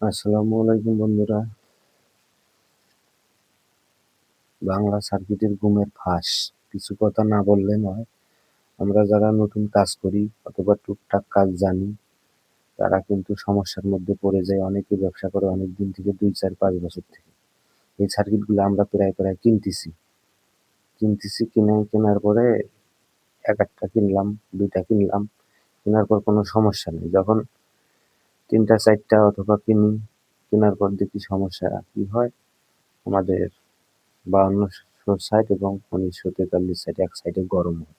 আসসালামু আলাইকুম বন্ধুরা। বাংলা সার্কিটের ঘুমের ফাঁস। কিছু কথা না বললে নয়। আমরা যারা নতুন কাজ করি অথবা টুকটাক কাজ জানি তারা কিন্তু সমস্যার মধ্যে পড়ে যায়। অনেকে ব্যবসা করে অনেক দিন থেকে, 2, 4, 5 বছর থেকে। এই সার্কিটগুলো আমরা প্রায় প্রায় কিনতেছি কেনার পরে একটা কিনলাম, দুইটা কিনলাম, কেনার পর কোনো সমস্যা নেই। যখন 3টা 4টা অথবা কেনার পর দেখি সমস্যা কি হয়, আমাদের 5200 সাইড এবং 1943 সাইড, এক সাইডে গরম হয়।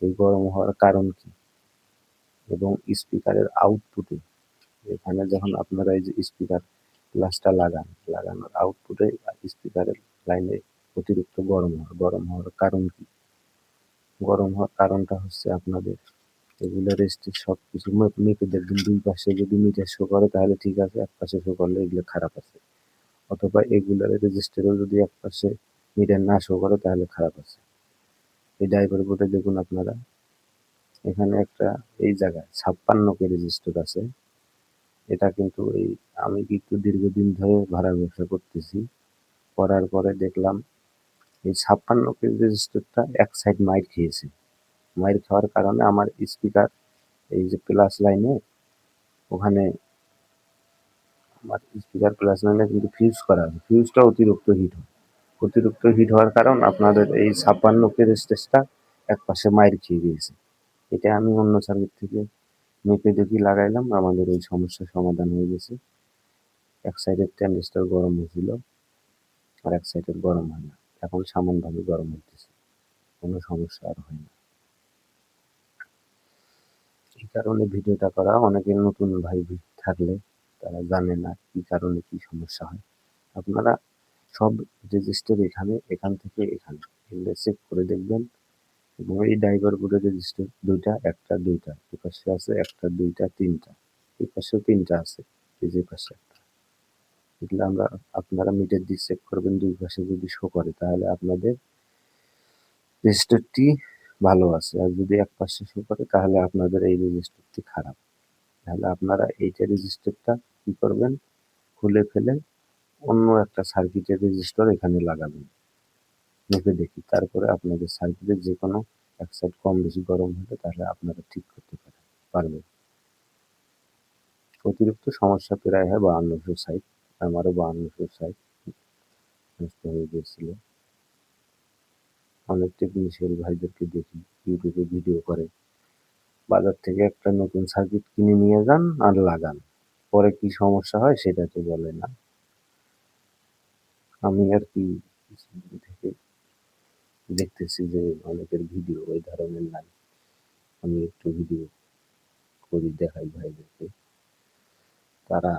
এই গরম হওয়ার কারণ কি? এবং স্পিকারের আউটপুটে, এখানে যখন আপনারা এই যে স্পিকার গ্লাসটা লাগানোর আউটপুটে স্পিকারের লাইনে অতিরিক্ত গরম হওয়ার কারণ কি? গরম হওয়ার কারণটা হচ্ছে আপনাদের এগুলো রেজিস্টার সবকিছু মেপে দেখবেন। দুই পাশে যদি মিটার শো করে তাহলে ঠিক আছে, এক পাশে শো করলে এগুলো খারাপ আছে। অথবা এগুলোর রেজিস্টারও যদি এক পাশে মিটার না শো করে তাহলে খারাপ আছে। এই ড্রাইভার বোর্ডে দেখুন আপনারা, এখানে একটা এই জায়গায় 56 রেজিস্টার আছে। এটা কিন্তু আমি কিন্তু দীর্ঘদিন ধরে ভাড়া ব্যবসা করতেছি। করার পরে দেখলাম এই 56 রেজিস্টারটা এক সাইড মাইর খেয়েছে। মাইর খাওয়ার কারণে আমার স্পিকার, এই যে প্লাস লাইনে, ওখানে আমার স্পিকার প্লাস লাইনে কিন্তু ফিউজ করা আছে। ফিউজটা অতিরিক্ত হিট হওয়ার কারণ আপনাদের এই 56 রেজিস্টারটা এক পাশে মাইর খেয়ে গিয়েছে। এটা আমি অন্য সার্কিট থেকে মেপে দেখি লাগাইলাম, আমাদের ওই সমস্যার সমাধান হয়ে গেছে। এক সাইডের ট্রানজিস্টর গরম হয়েছিল, আর এক সাইডের গরম হয় না। এখন সামান্যভাবে গরম হইতেছে, কোনো সমস্যা আর হয় না। এই কারণে ভিডিওটা করা। অনেকের নতুন ভাই থাকলে তারা জানে না কি কারণে কি সমস্যা হয়। আপনারা সব রেজিস্টার এখান থেকে এখানে এগুলো চেক করে দেখবেন। এবং এই ড্রাইভার বোর্ডের রেজিস্টার দুইটা, একটা দুইটা, এই পাশে আছে একটা দুইটা তিনটা, এই পাশেও তিনটা আছে, এই যে পাশে একটা। এগুলো আপনারা মিটার দিয়ে চেক করবেন। দুই পাশে যদি শো করে তাহলে আপনাদের রেজিস্টারটি ভালো আছে, আর যদি এক পাশে শো করে তাহলে আপনাদের এই রেজিস্টারটি খারাপ। তাহলে আপনারা এইটা রেজিস্টারটা কি করবেন, খুলে ফেলে অন্য একটা সার্কিটের রেজিস্টার এখানে লাগাবেন। মেপে দেখি, তারপরে আপনাদের সার্কিটের যে কোনো এক সাইড কম বেশি গরম হলে তাহলে আপনারা ঠিক করতে পারবেন। অতিরিক্ত সমস্যা প্রায় হয় 5200 সাইট। আমারও 5200 সাইট নষ্ট হয়ে গিয়েছিল। অনেক টেকনিশিয়ান ভাইদেরকে দেখি ইউটিউবে ভিডিও করে, বাজার থেকে একটা নতুন সার্কিট কিনে নিয়ে যান আর লাগান, পরে কি সমস্যা হয় সেটা তো বলে না। আমি আর কি কিছুদিন থেকে দেখতেছি যে অনেকের ভিডিও ওই ধরনের নাই। আমি একটু ভিডিও করি, দেখাই ভাইদেরকে। তারা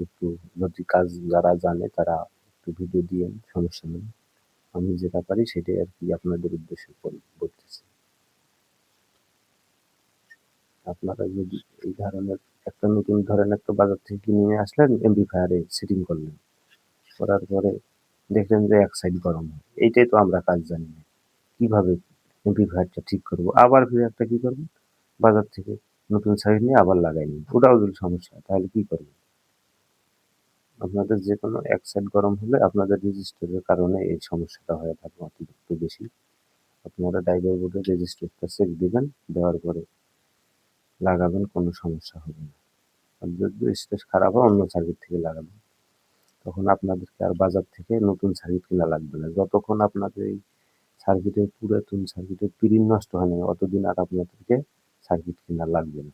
একটু, যদি কাজ যারা জানে তারা একটু ভিডিও দিয়েন, সমস্যা নেই। আমি যেটা পারি সেটাই আর কি আপনাদের উদ্দেশ্যে বলতেছি। আপনারা যদি এই ধরনের একটা নতুন ধরেন একটা বাজার থেকে কিনে নিয়ে আসলেন, এমপ্লিফায়ারে সেটিং করলেন, করার পরে দেখলেন যে এক সাইড গরম হয়, এইটাই তো আমরা কাজ জানি না। কিভাবে এমপ্লিফায়ারটা ঠিক করবো, আবার ফিরে একটা কি করবেন, বাজার থেকে নতুন সাইড নিয়ে আবার লাগাই নিন, ওটাও যদি সমস্যা হয় তাহলে কি করবেন? আপনাদের যে কোনো এক সাইড গরম হলে আপনাদের রেজিস্টারের কারণে এই সমস্যাটা হয়ে থাকে অতিরিক্ত বেশি। আপনারা ড্রাইভার বোর্ডে রেজিস্টারটা চেক দিবেন, দেওয়ার পরে লাগাবেন, কোনো সমস্যা হবে না। আর যদি স্পেস খারাপ হয় অন্য সার্কিট থেকে লাগাবেন, তখন আপনাদেরকে আর বাজার থেকে নতুন সার্কিট কেনা লাগবে না। যতক্ষণ আপনাদের এই সার্কিটের, পুরাতন সার্কিটের পিরিন নষ্ট হয় না, অতদিন আর আপনাদেরকে সার্কিট কেনা লাগবে না।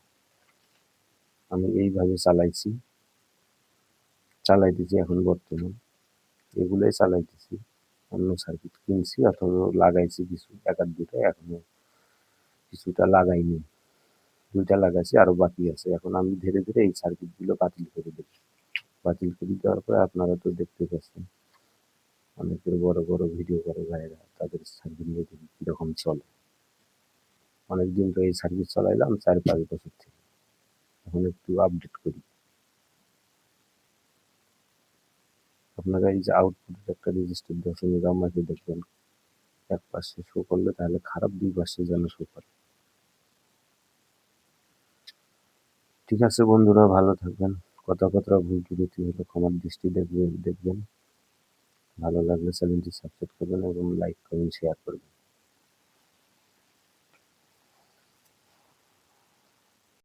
আমি এইভাবে চালাইতেছি এখন বর্তমান, এগুলোই চালাইতেছি। অন্য সার্কিট কিনছি অথবা লাগাইছি কিছু, এক আধ দুটো, এখনো কিছুটা লাগাইনি, দুইটা লাগাইছি, আরো বাকি আছে। এখন আমি ধীরে ধীরে এই সার্কিট গুলো বাতিল করে দেব। বাতিল করে দেওয়ার পরে আপনারা তো দেখতে পাচ্ছেন, অনেকের বড় বড় ভিডিও করে ভাইরা, তাদের সার্কিট নিয়ে দেখি কিরকম চলে। অনেকদিন তো এই সার্কিট চালাইলাম, 4-5 বছর থেকে। এখন একটু আপডেট করি। আপনারা এই যে আউটপুটের একটা রেজিস্টার 10 আমাকে দেখবেন, এক পাশে শো করলে তাহলে খারাপ, দুই পাশে যেন শো করে। ঠিক আছে বন্ধুরা, ভালো থাকবেন। কোথাও ভুল ত্রুটি হলে ক্ষমার দৃষ্টি দেখবেন। ভালো লাগলে চ্যানেলটি সাবস্ক্রাইব করবেন এবং লাইক, কমেন্ট, শেয়ার করবেন।